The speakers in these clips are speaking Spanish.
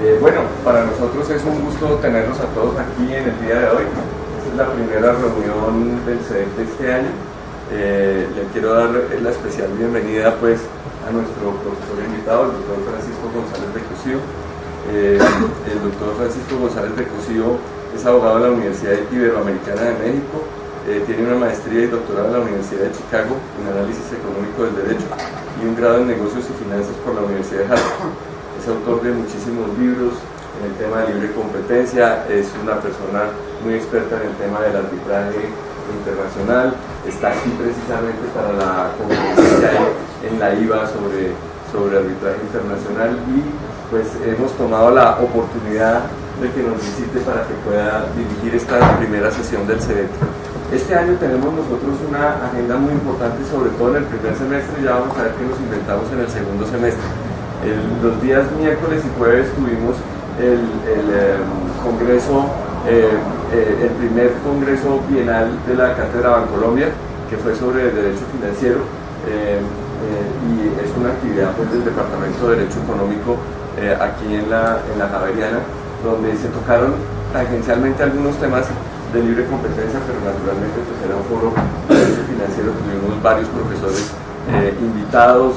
Bueno, para nosotros es un gusto tenerlos a todos aquí en el día de hoy. Esta es la primera reunión del CEDEC de este año. Le quiero dar la especial bienvenida pues a nuestro profesor invitado, el doctor Francisco González de Cosío. El doctor Francisco González de Cosío es abogado de la Universidad Iberoamericana de México, tiene una maestría y doctorado en la Universidad de Chicago en análisis económico del derecho y un grado en negocios y finanzas por la Universidad de Harvard. Es autor de muchísimos libros en el tema de libre competencia, es una persona muy experta en el tema del arbitraje internacional, está aquí precisamente para la conferencia que hay en la IVA sobre arbitraje internacional y pues hemos tomado la oportunidad de que nos visite para que pueda dirigir esta primera sesión del CEDEC. Este año tenemos nosotros una agenda muy importante, sobre todo en el primer semestre, ya vamos a ver qué nos inventamos en el segundo semestre. Los días miércoles y jueves tuvimos el congreso, el primer congreso bienal de la Cátedra Bancolombia, que fue sobre el derecho financiero, y es una actividad pues, del Departamento de Derecho Económico aquí en la Javeriana, donde se tocaron tangencialmente algunos temas de libre competencia, pero naturalmente pues, era un foro de derecho financiero, tuvimos varios profesores invitados,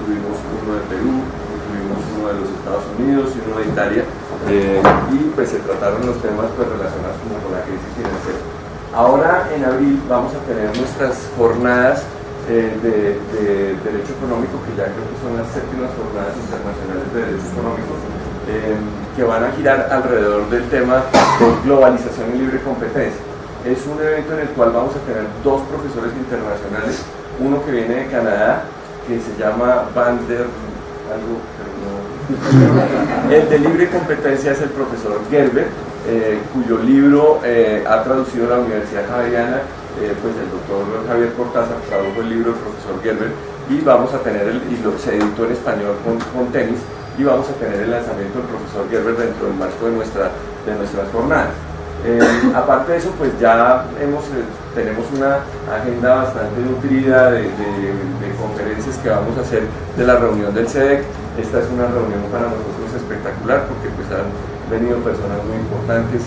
tuvimos uno de Perú, tuvimos uno de los Estados Unidos y uno de Italia, y pues se trataron los temas pues, relacionados como con la crisis financiera. Ahora en abril vamos a tener nuestras jornadas de derecho económico, que ya creo que son las séptimas jornadas internacionales de derecho económico, que van a girar alrededor del tema de globalización y libre competencia. Es un evento en el cual vamos a tener dos profesores internacionales, uno que viene de Canadá, que se llama Van der algo, pero no. El de libre competencia es el profesor Gerber, cuyo libro ha traducido la Universidad Javeriana, pues el doctor Javier Cortázar tradujo el libro del profesor Gerber, y vamos a tener se editó en español con Temis, y vamos a tener el lanzamiento del profesor Gerber dentro del marco de nuestras jornadas. Aparte de eso, pues ya tenemos una agenda bastante nutrida de conferencias que vamos a hacer de la reunión del CEDEC. Esta es una reunión para nosotros espectacular porque pues han venido personas muy importantes.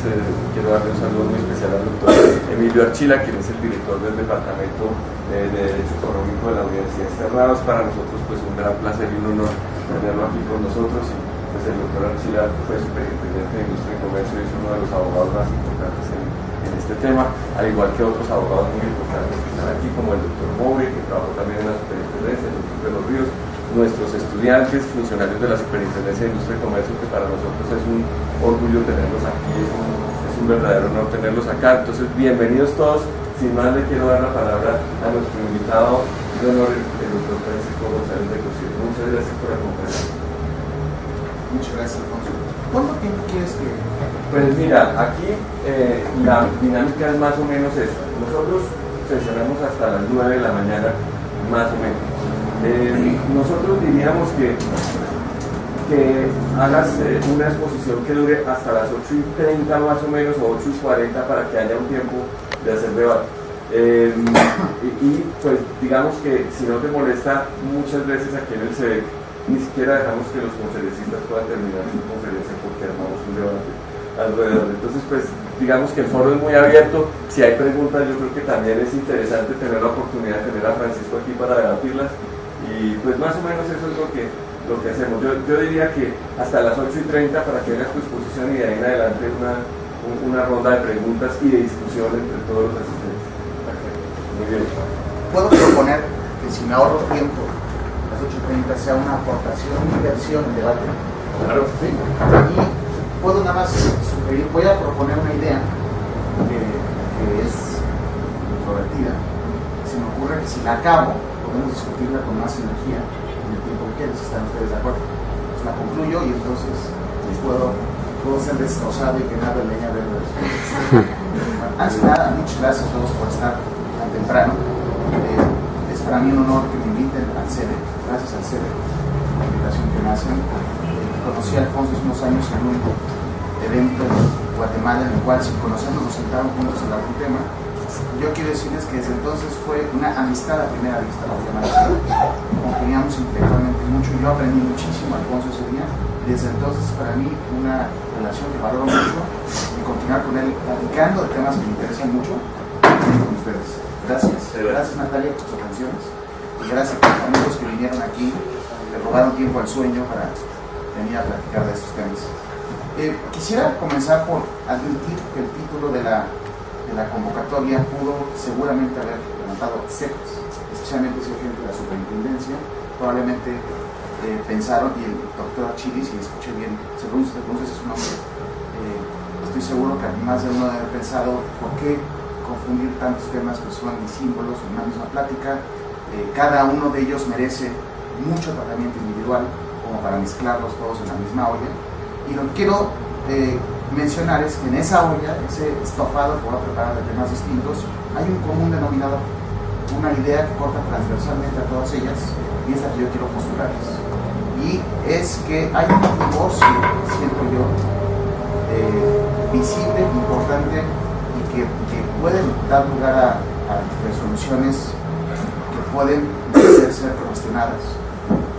Quiero darle un saludo muy especial al doctor Emilio Archila, quien es el director del Departamento de Derecho Económico de la Universidad Externados. Para nosotros pues un gran placer y un honor tenerlo aquí con nosotros. Pues el doctor Archila fue superintendente de Industria y Comercio y es uno de los abogados más importantes en este tema, al igual que otros abogados muy importantes que están aquí, como el doctor Moure, que trabajó también en la superintendencia, el doctor de los Ríos, nuestros estudiantes, funcionarios de la Superintendencia de Industria y Comercio, que para nosotros es un orgullo tenerlos aquí, es un verdadero honor tenerlos acá. Entonces, bienvenidos todos. Sin más, le quiero dar la palabra a nuestro invitado de honor, el doctor Francisco González de Cosío. Muchas gracias por acompañarnos. Muchas gracias, Alfonso. ¿Cuánto tiempo quieres que...? Pues mira, aquí la dinámica es más o menos esta. Nosotros sesionamos hasta las 9 de la mañana, más o menos. Nosotros diríamos que hagas una exposición que dure hasta las 8:30 más o menos, o 8:40, para que haya un tiempo de hacer debate. Y pues digamos que si no te molesta, muchas veces aquí en el CEDEC ni siquiera dejamos que los conferencistas puedan terminar su conferencia porque armamos un debate alrededor. Entonces pues digamos que el foro es muy abierto. Si hay preguntas, yo creo que también es interesante tener la oportunidad de tener a Francisco aquí para debatirlas, y pues más o menos eso es lo que hacemos. Yo diría que hasta las 8:30 para que hagas tu exposición, y de ahí en adelante una ronda de preguntas y de discusión entre todos los asistentes. Perfecto. Muy bien. Puedo proponer que si me ahorro tiempo, las 8:30 sea una aportación, una inversión en debate. Claro. ¿Sí? Y puedo nada más sugerir, voy a proponer una idea que es controvertida. Se me ocurre que si la acabo, podemos discutirla con más energía en el tiempo que quieran, si están ustedes de acuerdo. Pues la concluyo y entonces puedo ser destrozado y quemar de leña verde. Antes de nada, muchas gracias a todos por estar tan temprano. Es para mí un honor que me inviten al CEDEC. Gracias al CEDEC por la invitación que me hacen. Conocí a Alfonso hace unos años en un evento en Guatemala en el cual, sin conocernos, nos sentaron juntos a hablar de un tema. yo quiero decirles que desde entonces fue una amistad a primera vista, la voy a llamar así. Congeniamos intelectualmente mucho, yo aprendí muchísimo, Alfonso, ese día. Desde entonces para mí una relación que valoro mucho y continuar con él platicando de temas que me interesan mucho con ustedes. Gracias, gracias Natalia por sus atenciones y gracias a los amigos que vinieron aquí, que robaron tiempo al sueño para venir a platicar de estos temas. Quisiera comenzar por admitir que el título de la convocatoria pudo seguramente haber levantado cejas, especialmente si hay gente de la superintendencia. Probablemente pensaron, y el doctor Achili, si escuché bien, según se pronuncia su nombre, estoy seguro que más de uno debe haber pensado por qué confundir tantos temas que son símbolos en una misma plática. Cada uno de ellos merece mucho tratamiento individual como para mezclarlos todos en la misma olla. Y lo que quiero mencionar es que en esa olla, ese estofado que voy a preparar de temas distintos, hay un común denominador, una idea que corta transversalmente a todas ellas, y es la que yo quiero postularles. Y es que hay un divorcio, siento yo, visible, importante, y que puede dar lugar a resoluciones que pueden ser cuestionadas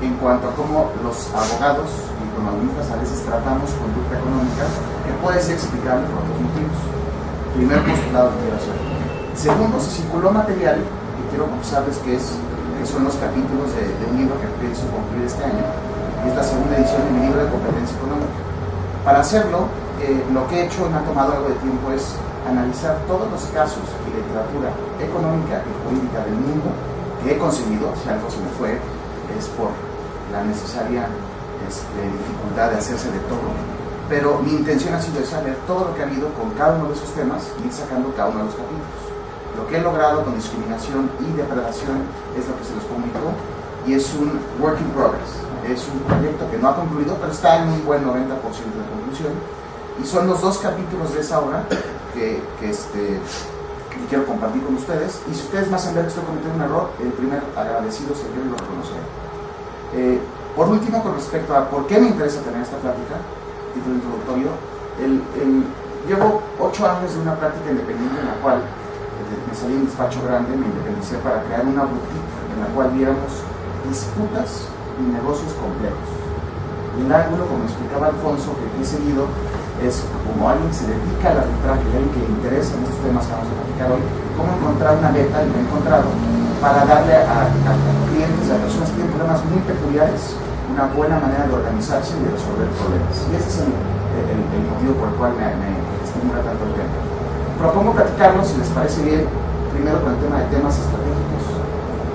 en cuanto a cómo los abogados y economistas a veces tratamos conducta económica que puede ser explicable por otros motivos. Primer postulado que quiero hacer. Segundo, se circuló material que quiero mostrarles que son los capítulos de un libro que pienso concluir este año, y es la segunda edición de mi libro de competencia económica. Para hacerlo, lo que he hecho y me ha tomado algo de tiempo es analizar todos los casos y literatura económica y jurídica del mundo que he conseguido. Si algo se me fue es por la necesaria dificultad de hacerse de todo, pero mi intención ha sido saber todo lo que ha habido con cada uno de esos temas y ir sacando cada uno de los capítulos. Lo que he logrado con discriminación y depredación es lo que se los comunicó, y es un work in progress, es un proyecto que no ha concluido, pero está en un buen 90% de conclusión, y son los dos capítulos de esa obra que quiero compartir con ustedes. Y si ustedes más en ver que estoy cometiendo un error, el primer agradecido soy yo y lo reconoceré. Por último, con respecto a por qué me interesa tener esta plática, título introductorio, llevo 8 años de una práctica independiente en la cual me salí de un despacho grande, me independicé para crear una boutique en la cual viéramos disputas y negocios complejos. El ángulo, como explicaba Alfonso, que he seguido, es como alguien que se dedica al arbitraje, alguien que le interesa en estos temas que vamos a platicar hoy, cómo encontrar una meta, y lo he encontrado, para darle a clientes, a personas que tienen problemas muy peculiares, una buena manera de organizarse y de resolver problemas. Y ese es el motivo por el cual me estimula tanto el tema. Propongo platicarlo, si les parece bien, primero con el tema de temas estratégicos,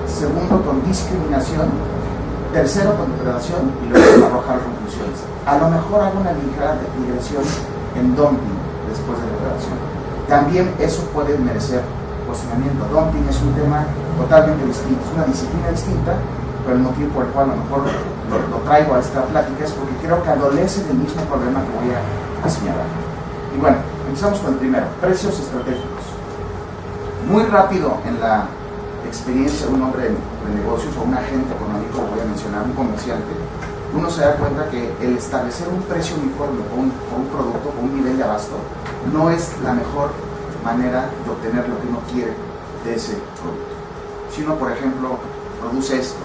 segundo con discriminación, tercero con depredación, y luego arrojar conclusiones. A lo mejor hago una ligera digresión en dumping después de depredación. También eso puede merecer cuestionamiento. Dumping es un tema totalmente distinto, es una disciplina distinta, pero el motivo por el cual a lo mejor lo traigo a esta plática es porque creo que adolece del mismo problema que voy a señalar. Y bueno, empezamos con el primero, precios estratégicos. Muy rápido en la experiencia de un hombre de negocios o un agente económico, lo voy a mencionar, un comerciante, uno se da cuenta que el establecer un precio uniforme por un producto, por un nivel de abasto, no es la mejor manera de obtener lo que uno quiere de ese producto. Si uno, por ejemplo, produce esto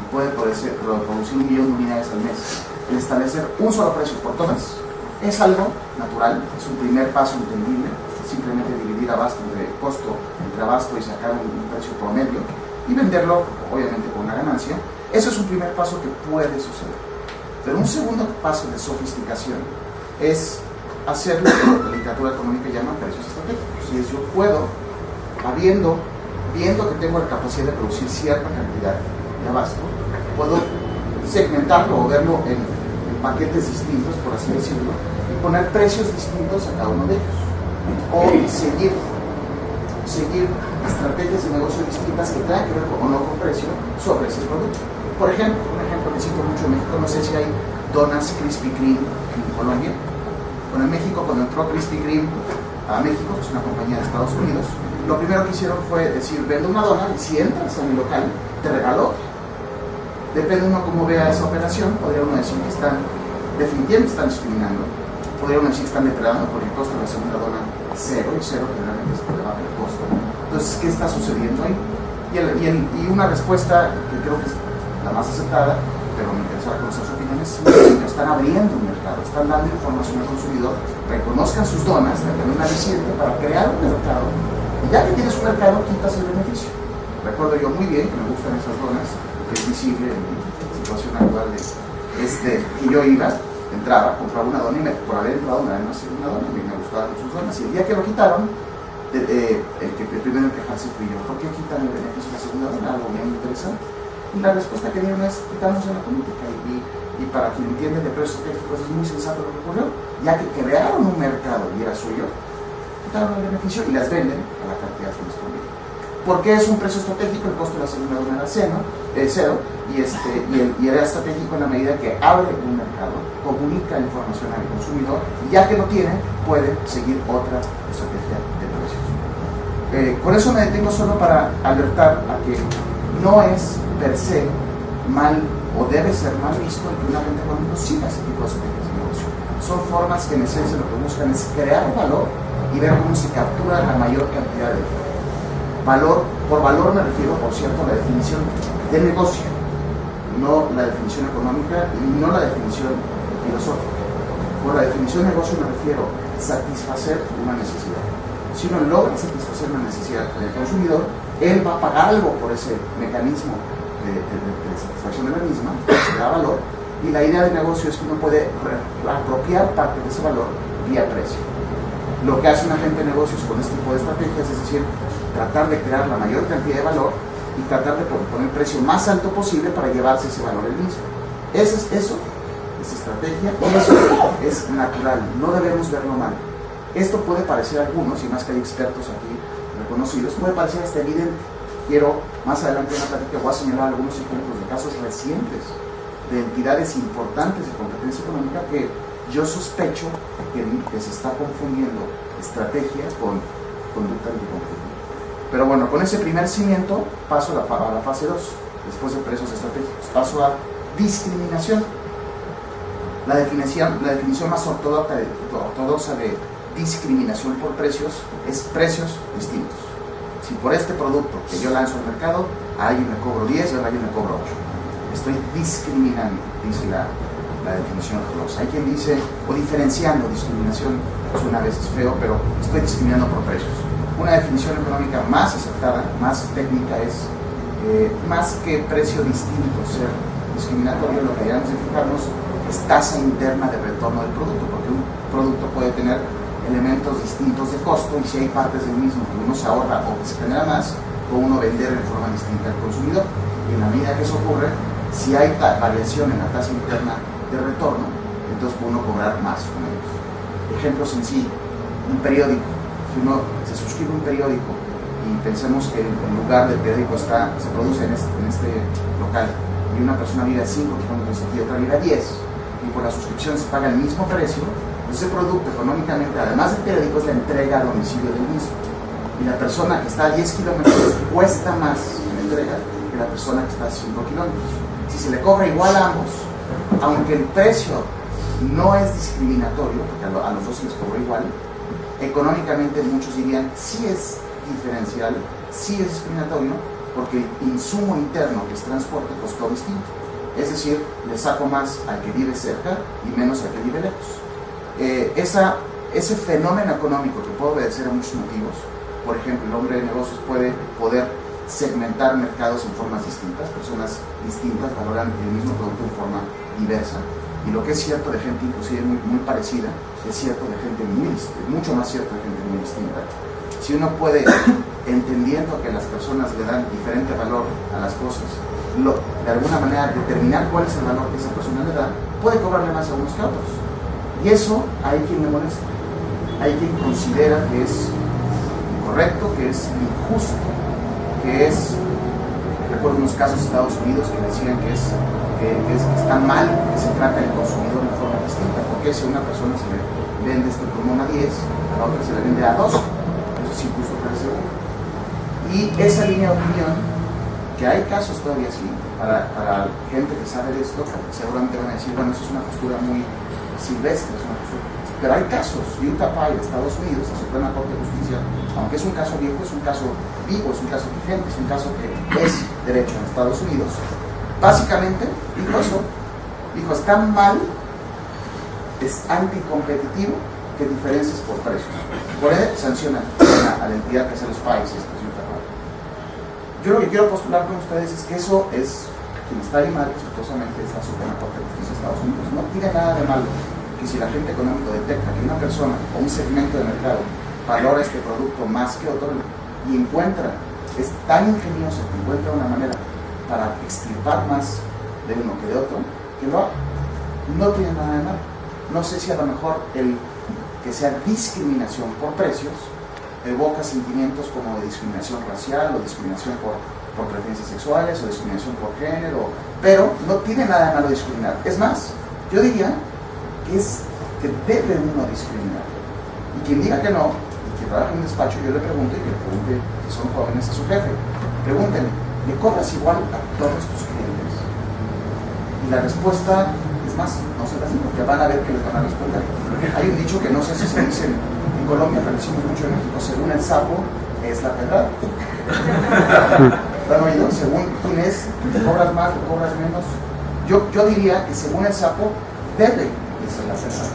y puede producir 1 millón de unidades al mes, el establecer un solo precio por todas es algo natural, es un primer paso entendible, simplemente dividir abasto entre costo entre abasto y sacar un precio promedio y venderlo, obviamente, con una ganancia. Eso es un primer paso que puede suceder. Pero un segundo paso de sofisticación es hacer lo que la literatura económica llama precios estratégicos. Y es yo puedo, viendo que tengo la capacidad de producir cierta cantidad de abasto, puedo segmentarlo o verlo en paquetes distintos, por así decirlo, y poner precios distintos a cada uno de ellos. O seguir estrategias de negocio distintas que tengan que ver o no con precio sobre ese producto. Por ejemplo, un ejemplo que cito mucho en México, no sé si hay donas Krispy Kreme en Colombia. Bueno, en México, cuando entró Krispy Kreme a México, que es una compañía de Estados Unidos, lo primero que hicieron fue decir, vende una dona y si entras a mi local, te regalo. Depende uno cómo vea esa operación, podría uno decir que definitivamente están discriminando, podría uno decir que están depredando porque el costo de la segunda dona cero, y cero generalmente es por debajo del costo. Entonces, ¿qué está sucediendo ahí? Y una respuesta que creo que es la más aceptada, pero me interesaba conocer sus opiniones, es que están abriendo un mercado, están dando información al consumidor, reconozcan sus donas, tengan un aliciente para crear un mercado, y ya que tienes un mercado, quitas el beneficio. Recuerdo yo muy bien que me gustan esas donas, que es visible en mi situación actual que yo entraba, compraba una dona y por haber entrado me habían nacido una dona, me gustaban sus donas, y el día que lo quitaron, el primero en quejarse fui yo. ¿Por qué quitan el beneficio de la segunda dona? Algo muy interesante. Y la respuesta que dieron es: quitamos en la política. Y para quien entiende de precios estratégicos es muy sensato lo que ocurrió, ya que crearon un mercado y era suyo, quitaron el beneficio y las venden a la cantidad que les conviene. ¿Por qué es un precio estratégico? El costo de la segunda dona era cero, y era estratégico en la medida que abre un mercado, comunica información al consumidor, y ya que lo tiene, puede seguir otra estrategia de precios. Con eso me detengo solo para alertar a que no es per se mal o debe ser mal visto el que un agente económico siga ese tipo de estrategias de negocio. Son formas que en esencia lo que buscan es crear valor y ver cómo se captura la mayor cantidad de valor. Por valor me refiero, por cierto, a la definición de negocio, no la definición económica y no la definición filosófica. Por la definición de negocio me refiero a satisfacer una necesidad. Si uno logra satisfacer una necesidad del consumidor, él va a pagar algo por ese mecanismo de satisfacción de la misma, que da valor, y la idea de negocio es que uno puede apropiar parte de ese valor vía precio. Lo que hace un agente de negocios con este tipo de estrategias es decir, tratar de crear la mayor cantidad de valor y tratar de poner el precio más alto posible para llevarse ese valor él mismo. Eso es estrategia, y eso es natural, no debemos verlo mal. Esto puede parecer a algunos, y más que hay expertos aquí reconocidos, puede parecer hasta evidente. Quiero, más adelante en la plática, voy a señalar algunos ejemplos de casos recientes de entidades importantes de competencia económica que yo sospecho que se está confundiendo estrategia con conducta anticompetitiva. Pero bueno, con ese primer cimiento paso a la fase 2, después de precios estratégicos. Paso a discriminación. La definición más ortodoxa de discriminación por precios es precios distintos. Si por este producto que yo lanzo al mercado, a alguien le cobro 10 y a alguien le cobro 8. Estoy discriminando, dice la definición ortodoxa. Hay quien dice, o diferenciando, discriminación suena a veces feo, pero estoy discriminando por precios. Una definición económica más aceptada, más técnica, es más que precio distinto, ser discriminatorio, lo que hayamos de fijarnos es tasa interna de retorno del producto, porque un producto puede tener elementos distintos de costo, y si hay partes del mismo que uno se ahorra o que se genera más, puede uno vender en forma distinta al consumidor. Y en la medida que eso ocurre, si hay variación en la tasa interna de retorno, entonces puede uno cobrar más con ellos. Ejemplo sencillo: un periódico. Si uno se suscribe a un periódico y pensemos que el lugar del periódico se produce en este local, y una persona vive a 5 kilómetros aquí y otra vive a 10, y por la suscripción se paga el mismo precio, ese producto económicamente, además del periódico, es la entrega a domicilio del mismo. Y la persona que está a 10 kilómetros cuesta más en entrega que la persona que está a 5 kilómetros. Si se le cobra igual a ambos, aunque el precio no es discriminatorio, porque a los dos se les cobra igual, económicamente muchos dirían sí es diferencial, sí es discriminatorio, porque el insumo interno que es transporte costó distinto. Es decir, le saco más al que vive cerca y menos al que vive lejos. Ese fenómeno económico que puede obedecer a muchos motivos, por ejemplo, el hombre de negocios puede poder segmentar mercados en formas distintas, personas distintas valoran el mismo producto en forma diversa, y lo que es cierto de gente inclusive muy parecida, es cierto de gente mucho más cierto de gente muy distinta. Si uno puede, entendiendo que las personas le dan diferente valor a las cosas, de alguna manera determinar cuál es el valor que esa persona le da, puede cobrarle más a unos que a otros. Y eso hay quien le molesta, hay quien considera que es incorrecto, que es injusto, que es, recuerdo unos casos de Estados Unidos que decían que está mal que se trate al consumidor de forma distinta, porque si a una persona se le vende este pulmón a 10, a la otra se le vende a 2, eso es injusto para ese uno. Y esa línea de opinión, que hay casos todavía así, para gente que sabe de esto, seguramente van a decir, bueno, eso es una postura muy silvestres, ¿no? Pero hay casos. Utah Pie de Estados Unidos, la Suprema Corte de Justicia, aunque es un caso viejo, es un caso vivo, es un caso vigente, es un caso que es derecho en Estados Unidos. Básicamente dijo eso, dijo, está mal, es anticompetitivo que diferencias por precios. Por ende, sancionan a la entidad que hace los países. Yo lo que quiero postular con ustedes es que eso es, quien está ahí mal, respetuosamente, es la Suprema Corte de Justicia de Estados Unidos. No tiene nada de malo que si el agente económico detecta que una persona o un segmento de mercado valora este producto más que otro y encuentra, es tan ingenioso que encuentra una manera para extirpar más de uno que de otro, que lo haga. No tiene nada de malo. No sé si a lo mejor el que sea discriminación por precios evoca sentimientos como de discriminación racial o discriminación por preferencias sexuales o discriminación por género, pero no tiene nada de malo discriminar. Es más, yo diría que debe uno discriminar. Y quien diga que no, y que trabaja en un despacho, yo le pregunto, y que le pregunte si son jóvenes a su jefe, pregúntenle, ¿le cobras igual a todos tus clientes? Y la respuesta, es más, no se las digo, porque van a ver que les van a responder. Hay un dicho que no sé si se dice en Colombia, pero decimos mucho en México, según el sapo es la pedrada. ¿Lo han oído? Según quién es, ¿le cobras más, le cobras menos? Yo diría que según el sapo debe ser la pedrada.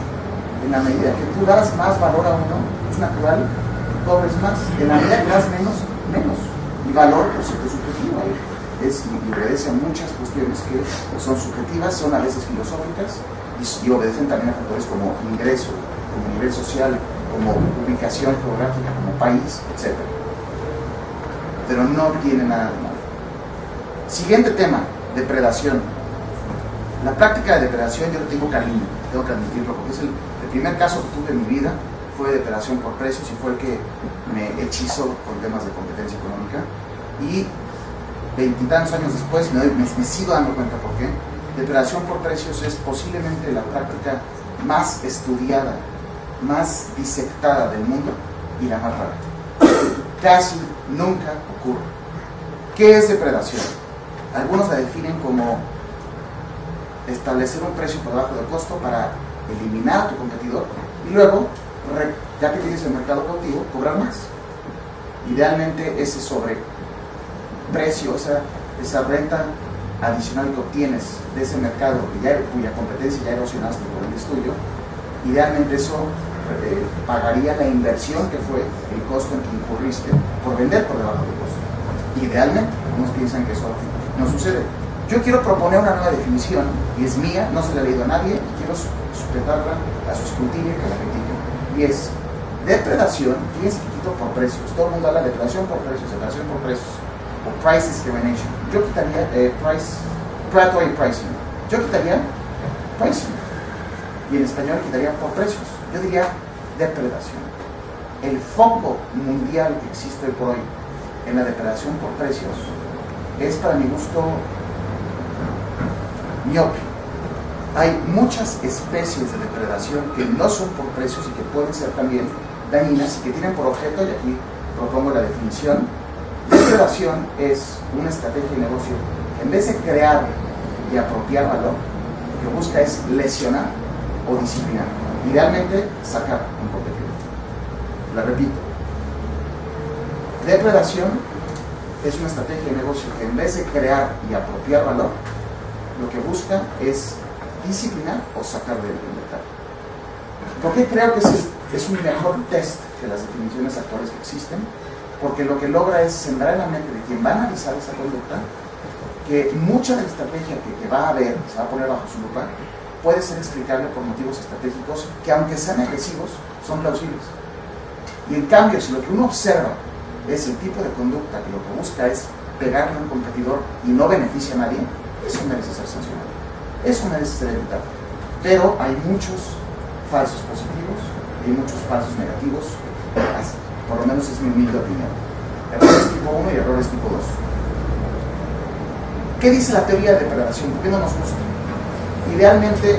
En la medida que tú das más valor a uno, es natural que cobres más. En la medida que das menos, menos. Y valor, pues, es subjetivo. Y obedece a muchas cuestiones que son subjetivas, son a veces filosóficas y obedecen también a factores como ingreso, como nivel social, como ubicación geográfica, como país, etc. Pero no tiene nada de malo. Siguiente tema, depredación. La práctica de depredación yo le tengo cariño, tengo que admitirlo, porque es el primer caso que tuve en mi vida, fue de depredación por precios y fue el que me hechizó con temas de competencia económica. Y veintitantos años después me sigo dando cuenta por qué. Depredación por precios es posiblemente la práctica más estudiada, más disectada del mundo y la más rara. Casi nunca ocurre. ¿Qué es depredación? Algunos la definen como establecer un precio por debajo del costo para eliminar a tu competidor y luego, ya que tienes el mercado cautivo, cobrar más. Idealmente ese sobreprecio, esa renta adicional que obtienes de ese mercado cuya competencia ya erosionaste por el estudio, idealmente eso pagaría la inversión que fue el costo en que incurriste por vender por debajo del costo. Idealmente, algunos piensan que eso no sucede. Yo quiero proponer una nueva definición, y es mía, no se la he leído a nadie, y quiero sujetarla a su escrutinio, que la critique, y es depredación, fíjense que quito por precios. Todo el mundo habla de depredación por precios, o price discrimination. Yo quitaría predatory pricing. Yo quitaría pricing, y en español quitaría por precios. Yo diría depredación. El foco mundial que existe hoy por hoy en la depredación por precios es, para mi gusto, miope. Hay muchas especies de depredación que no son por precios y que pueden ser también dañinas y que tienen por objeto, y aquí propongo la definición, depredación es una estrategia de negocio que en vez de crear y apropiar valor, lo que busca es lesionar o disciplinar, idealmente sacar un competidor. La repito, depredación es una estrategia de negocio que en vez de crear y apropiar valor, lo que busca es disciplinar o sacar del mercado. ¿Por qué creo que es un mejor test que las definiciones actuales que existen? Porque lo que logra es sembrar en la mente de quien va a analizar esa conducta que mucha de la estrategia que va a ver, se va a poner bajo su lupa, puede ser explicable por motivos estratégicos que, aunque sean agresivos, son plausibles. Y en cambio, si lo que uno observa es el tipo de conducta que lo que busca es pegarle a un competidor y no beneficia a nadie, eso merece ser sancionado, eso merece ser evitado. Pero hay muchos falsos positivos y muchos falsos negativos, por lo menos es mi humilde opinión. Errores tipo 1 y errores tipo 2. ¿Qué dice la teoría de depredación? ¿Por qué no nos gusta? Idealmente,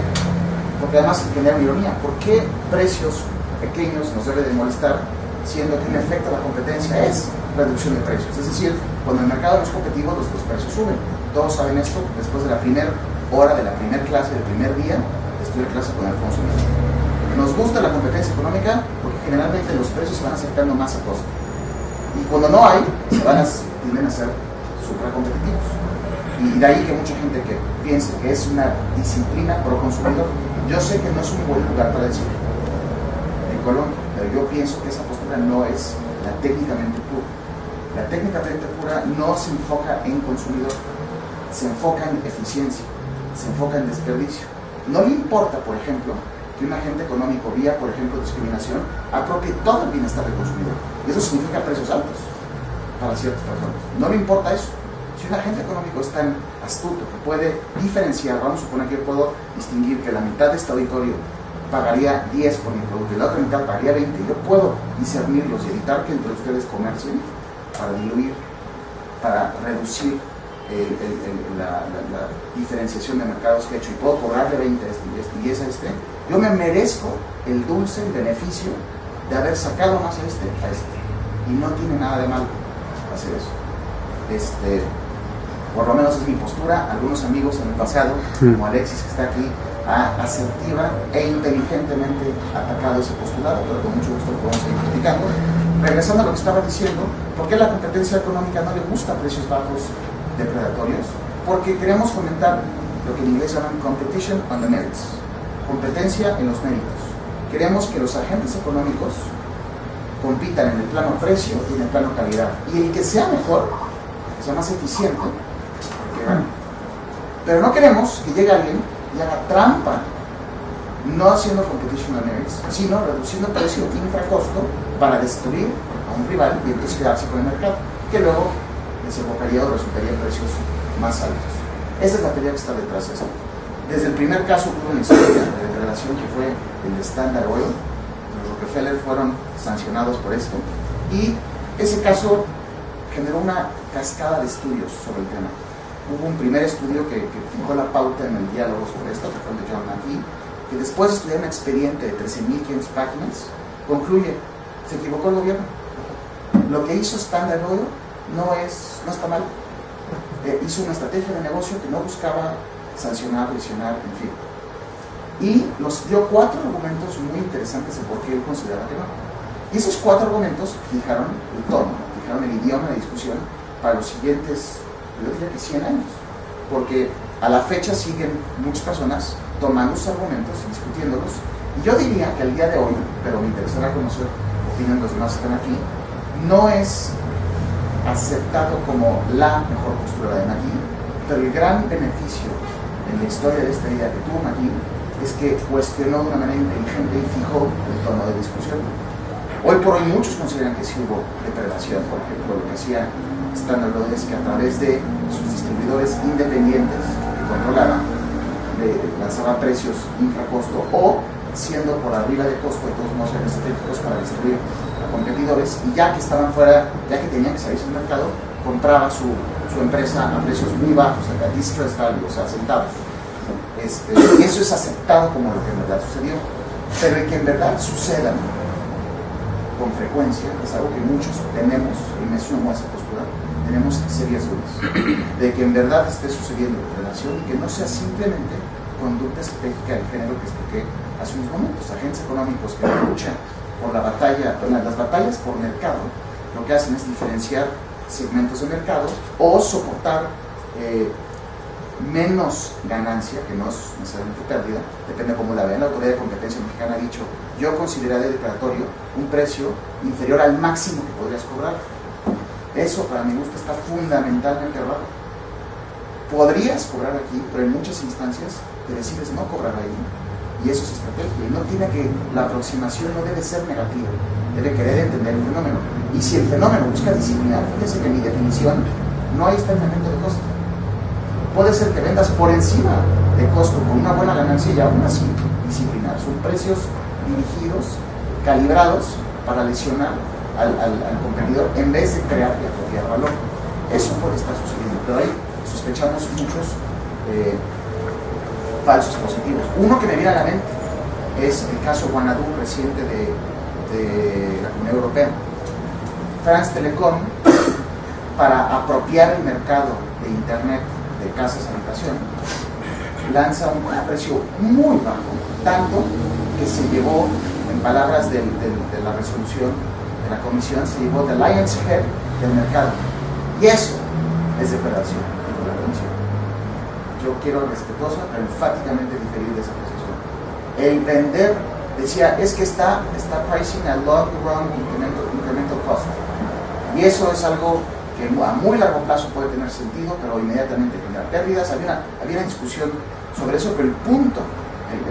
porque además genera una ironía, ¿por qué precios pequeños nos debe de molestar, siendo que el efecto de la competencia es reducción de precios? Es decir, cuando el mercado no es competitivo, los precios suben. Todos saben esto. Después de la primera hora, de la primera clase, del primer día, estudié clase con Alfonso Miguel. Nos gusta la competencia económica porque generalmente los precios se van acercando más a costo. Y cuando no hay, tienden a ser supracompetitivos. Y de ahí que mucha gente que piense que es una disciplina pro consumidor, yo sé que no es un buen lugar para decirlo en Colombia, pero yo pienso que esa postura no es la técnicamente pura. La técnicamente pura no se enfoca en consumidor, se enfoca en eficiencia, se enfoca en desperdicio. No le importa, por ejemplo, que un agente económico vía, por ejemplo, discriminación, apropie todo el bienestar del consumidor. Y eso significa precios altos para ciertas personas. No le importa eso. Si un agente económico es tan astuto que puede diferenciar, vamos a suponer que yo puedo distinguir que la mitad de este auditorio pagaría 10 por mi producto y la otra mitad pagaría 20, yo puedo discernirlos y evitar que entre ustedes comercien para diluir, para reducir la diferenciación de mercados que he hecho y puedo cobrarle 20 a este y 10 a este, yo me merezco el dulce, el beneficio de haber sacado más a este. Y no tiene nada de malo hacer eso. Por lo menos es mi postura. Algunos amigos en el pasado, como Alexis que está aquí, ha asertiva e inteligentemente atacado ese postulado, pero con mucho gusto lo podemos seguir criticando. Regresando a lo que estaba diciendo, ¿por qué la competencia económica no le gusta precios bajos depredatorios? Porque queremos fomentar lo que en inglés llaman competition on the merits, competencia en los méritos. Queremos que los agentes económicos compitan en el plano precio y en el plano calidad, y el que sea mejor, que sea más eficiente, que gane. Pero no queremos que llegue alguien y haga trampa, no haciendo competition on merits, sino reduciendo el precio infracosto para destruir a un rival y entonces quedarse con el mercado, que luego desembocaría o resultaría en precios más altos. Esa es la teoría que está detrás de esto. Desde el primer caso hubo una historia de depredación que fue el de Standard Oil. Los Rockefeller fueron sancionados por esto y ese caso generó una cascada de estudios sobre el tema. Hubo un primer estudio que fijó la pauta en el diálogo sobre esto, que fue el de John McKee, que después de estudiar un expediente de 13.500 páginas, concluye, se equivocó el gobierno. Lo que hizo Standard Oil no está mal. Hizo una estrategia de negocio que no buscaba sancionar, lesionar, en fin. Y nos dio 4 argumentos muy interesantes de por qué él consideraba que no. Y esos 4 argumentos fijaron el tono, fijaron el idioma de discusión para los siguientes, yo diría que 100 años. Porque a la fecha siguen muchas personas tomando sus argumentos y discutiéndolos. Y yo diría que al día de hoy, pero me interesará conocer la opinión de los demás que están aquí, no es aceptado como la mejor postura de McKee, pero el gran beneficio en la historia de esta idea que tuvo McKee es que cuestionó de una manera inteligente y fijó el tono de discusión. Hoy por hoy muchos consideran que sí hubo depredación, por ejemplo, lo que hacía Standard Oil es que a través de sus distribuidores independientes que controlaban, lanzaba precios infracosto o siendo por arriba de costo, de todos modos eran estratégicos para destruir a competidores, y ya que estaban fuera, ya que tenían que salirse del mercado, compraba su empresa a precios muy bajos, a distressed value, o sea, centavos. Eso es aceptado como lo que en verdad sucedió, pero el que en verdad suceda con frecuencia es algo que muchos tenemos, y me sumo a esa postura, tenemos serias dudas de que en verdad esté sucediendo depredación y que no sea simplemente conducta estratégica del género que expliqué hace unos momentos. Agentes económicos que luchan por las batallas por mercado, lo que hacen es diferenciar segmentos de mercado o soportar menos ganancia, que no es necesariamente pérdida, depende cómo la vean. La Autoridad de Competencia Mexicana ha dicho: yo consideraría depredatorio un precio inferior al máximo que podrías cobrar. Eso, para mi gusto, está fundamentalmente errado. Podrías cobrar aquí, pero en muchas instancias te decides no cobrar ahí, y eso es estrategia. Y no tiene que, la aproximación no debe ser negativa, debe querer entender el fenómeno. Y si el fenómeno busca disciplinar, fíjense que en mi definición no hay estancamiento de costo. Puede ser que vendas por encima de costo con una buena ganancia y aún así disciplinar. Son precios dirigidos, calibrados para lesionar al competidor en vez de crear y apropiar valor. Eso puede estar sucediendo, pero ahí sospechamos muchos falsos positivos. Uno que me viene a la mente es el caso Guanadu reciente de la Unión Europea. France Telecom, para apropiar el mercado de internet de casas habitación, lanza un precio muy bajo tanto que se llevó, en palabras de la resolución de la comisión, se llevó the lion's head del mercado. Y eso es depredación, dijo la comisión. Yo quiero respetuosa, pero enfáticamente diferir de esa posición. El vender, decía, es que está pricing a long run incremental cost. Y eso es algo que a muy largo plazo puede tener sentido, pero inmediatamente genera pérdidas. Había una discusión sobre eso, pero el punto,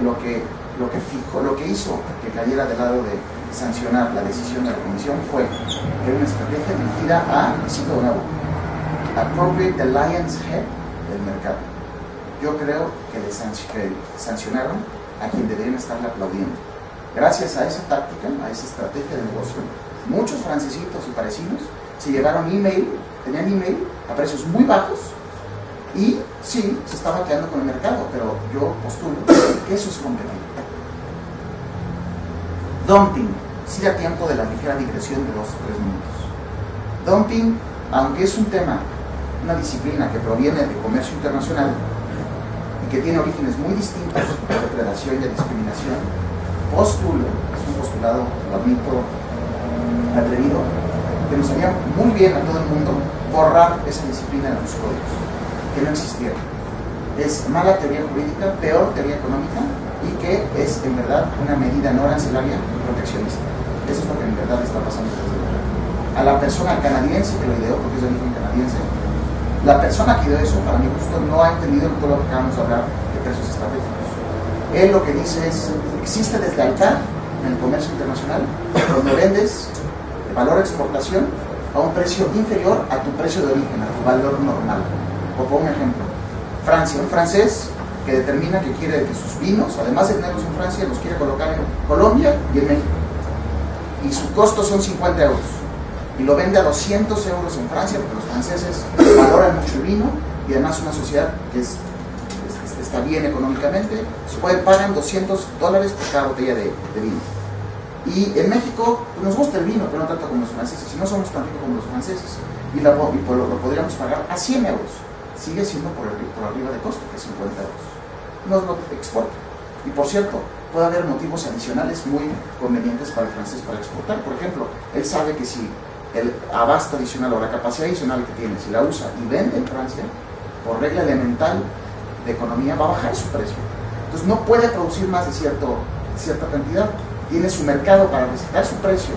lo que hizo que cayera del lado de sancionar la decisión de la comisión fue que era una estrategia dirigida a, cito de nuevo, appropriate the lion's head del mercado. Yo creo que le sancionaron a quien deberían estarle aplaudiendo. Gracias a esa táctica, a esa estrategia de negocio, muchos francesitos y parecidos se llevaron tenían email a precios muy bajos y sí, se estaba quedando con el mercado, pero yo postulo que eso es competir. Dumping, sí da tiempo de la ligera digresión de 2 o 3 minutos. Dumping, aunque es un tema, una disciplina que proviene de comercio internacional y que tiene orígenes muy distintos a depredación y a discriminación, postulo, es un postulado, lo admito, atrevido, que nos haría muy bien a todo el mundo borrar esa disciplina de los códigos, que no existiera. Es mala teoría jurídica, peor teoría económica y que es en verdad una medida no arancelaria proteccionista. Eso es lo que en verdad está pasando desde luego. A la persona canadiense que lo ideó, porque es de origen canadiense, la persona que ideó eso, para mi gusto, no ha entendido todo lo que acabamos de hablar de precios estratégicos. Él lo que dice es, existe deslealtad en el comercio internacional cuando vendes de valor exportación a un precio inferior a tu precio de origen, a tu valor normal. Por pongo un ejemplo, Francia, un francés que determina que quiere que sus vinos, además de tenerlos en Francia, los quiere colocar en Colombia y en México. Y su costo son 50 euros. Y lo vende a 200 euros en Francia, porque los franceses valoran mucho el vino y además una sociedad que está bien económicamente, pagan $200 por cada botella de vino. Y en México pues nos gusta el vino, pero no tanto como los franceses, y no somos tan ricos como los franceses. Y lo podríamos pagar a 100 euros. Sigue siendo por arriba de costo, que es 50 euros. Nos lo exporta. Y por cierto, puede haber motivos adicionales muy convenientes para el francés para exportar. Por ejemplo, él sabe que si el abasto adicional o la capacidad adicional que tiene, si la usa y vende en Francia, por regla elemental de economía, va a bajar su precio. Entonces no puede producir más de cierta cantidad. Tiene su mercado para respetar su precio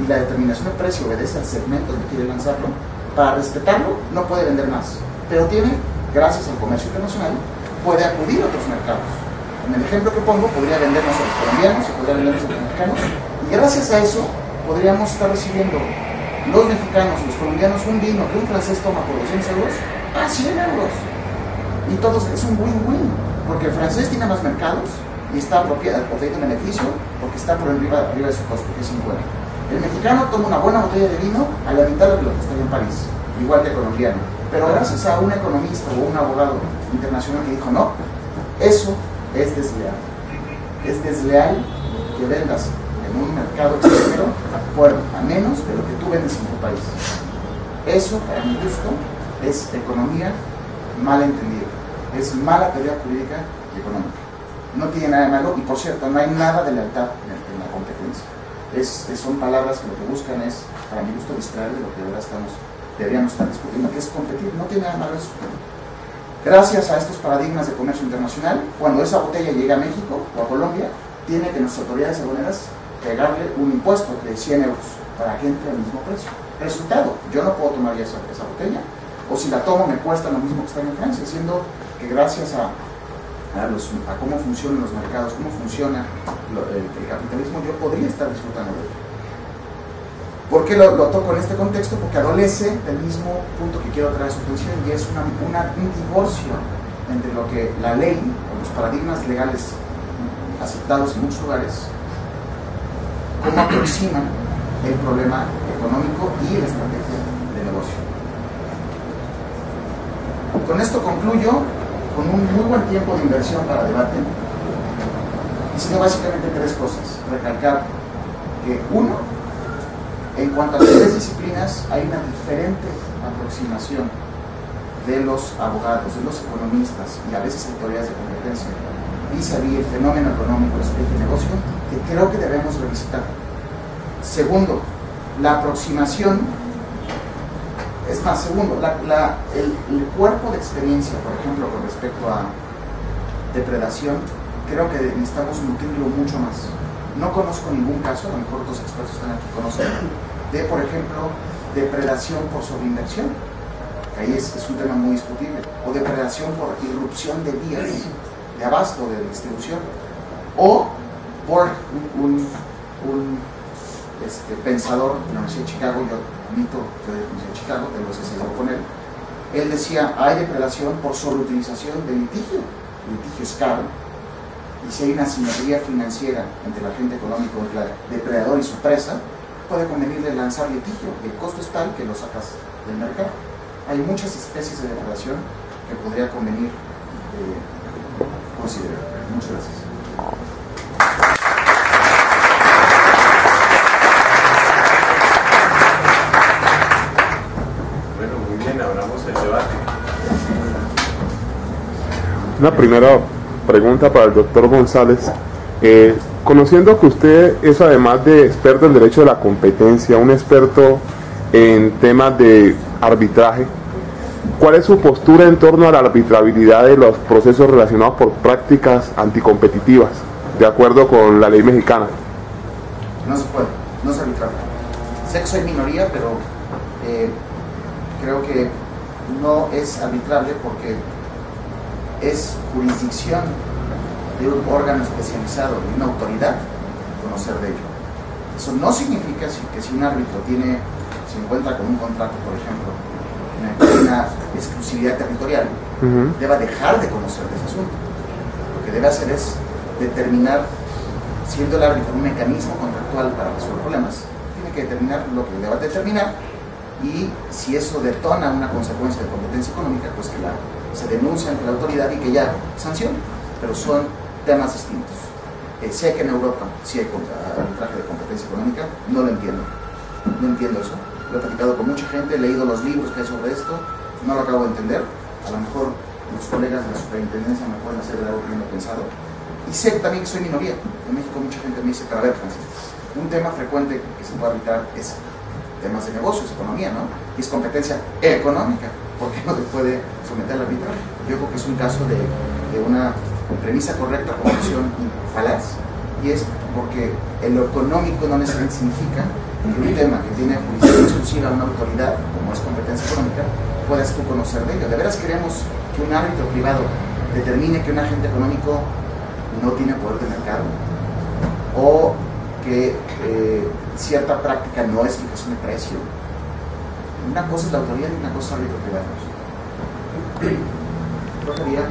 y la determinación del precio obedece al segmento donde quiere lanzarlo. Para respetarlo, no puede vender más. Pero tiene, gracias al comercio internacional, puede acudir a otros mercados. En el ejemplo que pongo, podría vendernos a los colombianos y podría vendernos a los mexicanos. Y gracias a eso, podríamos estar recibiendo los mexicanos y los colombianos un vino que un francés toma por 200 euros a 100 euros. Y todos, es un win-win, porque el francés tiene más mercados y está obteniendo beneficio porque está por arriba de su costo, que es 50. El mexicano toma una buena botella de vino a la mitad de lo que está en París, igual que el colombiano. Pero gracias a un economista o un abogado internacional que dijo, no, eso es desleal. Es desleal que vendas en un mercado extranjero a menos de lo que tú vendes en tu país. Eso, para mi gusto, es economía mal entendida. Es mala teoría jurídica y económica. No tiene nada de malo y, por cierto, no hay nada de lealtad en la competencia. Son palabras que lo que buscan es, para mi gusto, distraer de lo que ahora deberíamos estar discutiendo, que es competir. No tiene nada de malo eso. Gracias a estos paradigmas de comercio internacional, cuando esa botella llega a México o a Colombia, tiene que nuestras autoridades aduaneras pegarle un impuesto de 100 euros para que entre al mismo precio. Resultado, yo no puedo tomar ya esa botella, o si la tomo me cuesta lo mismo que estar en Francia, siendo que gracias a cómo funcionan los mercados, cómo funciona el capitalismo, yo podría estar disfrutando de ello. ¿Por qué lo toco en este contexto? Porque adolece del mismo punto que quiero traer a su atención, y es un divorcio entre lo que la ley o los paradigmas legales aceptados en muchos lugares, cómo aproximan el problema económico y la estrategia de negocio. Con esto concluyo, con un muy buen tiempo de inversión para debate, diciendo básicamente 3 cosas. Recalcar que, uno, en cuanto a las 3 disciplinas, hay una diferente aproximación de los abogados, de los economistas y a veces autoridades de competencia vis-a-vis el fenómeno económico, el aspecto de negocio, que creo que debemos revisitar. Segundo, la aproximación, es más, segundo, el cuerpo de experiencia, por ejemplo, con respecto a depredación, creo que necesitamos nutrirlo mucho más. No conozco ningún caso, a lo mejor otros expertos están aquí conocen, de, por ejemplo, depredación por sobreinversión, que ahí es un tema muy discutible, o depredación por irrupción de vías de abasto, de distribución, o por un pensador de la Universidad de Chicago, yo admito que de la Universidad de Chicago, tengo ese seguro con él. Él decía, hay depredación por sobreutilización del litigio. El litigio es caro, y si hay una simetría financiera entre el agente económico, el depredador y su presa, puede convenirle lanzar litigio, y el costo es tal que lo sacas del mercado. Hay muchas especies de depredación que podría convenir considerar. Muchas gracias. Bueno, muy bien, abramos el debate. Una primera pregunta para el doctor González. Conociendo que usted es, además de experto en derecho de la competencia, un experto en temas de arbitraje, ¿cuál es su postura en torno a la arbitrabilidad de los procesos relacionados por prácticas anticompetitivas, de acuerdo con la ley mexicana? No se puede, no es arbitrable. Sé que soy minoría, pero creo que no es arbitrable porque es jurisdicción de un órgano especializado, de una autoridad, conocer de ello. Eso no significa que si un árbitro se encuentra con un contrato, por ejemplo, una exclusividad territorial, deba dejar de conocer de ese asunto. Lo que debe hacer es determinar, siendo el árbitro un mecanismo contractual para resolver problemas, tiene que determinar lo que deba determinar, y si eso detona una consecuencia de competencia económica, pues que se denuncia ante la autoridad y que ya sancione. Pero son temas distintos. Sé que en Europa sí hay arbitraje de competencia económica, no lo entiendo. No entiendo eso. Lo he platicado con mucha gente, he leído los libros que hay sobre esto, no lo acabo de entender. A lo mejor los colegas de la superintendencia me pueden hacer algo que yo no he pensado. Y sé también que soy minoría. En México mucha gente me dice, pero a ver, Francisco, un tema frecuente que se puede arbitrar es temas de negocios, economía, ¿no? Y es competencia económica. ¿Por qué no se puede someter al arbitraje? Yo creo que es un caso de una premisa correcta, conclusión falaz, y es porque lo económico no necesariamente significa que un tema que tiene jurisdicción exclusiva a una autoridad, como es competencia económica, puedas tú conocer de ello. ¿De veras queremos que un árbitro privado determine que un agente económico no tiene poder de mercado? ¿O que cierta práctica no es fijación de precio? Una cosa es la autoridad y una cosa es el árbitro privado. Creo que había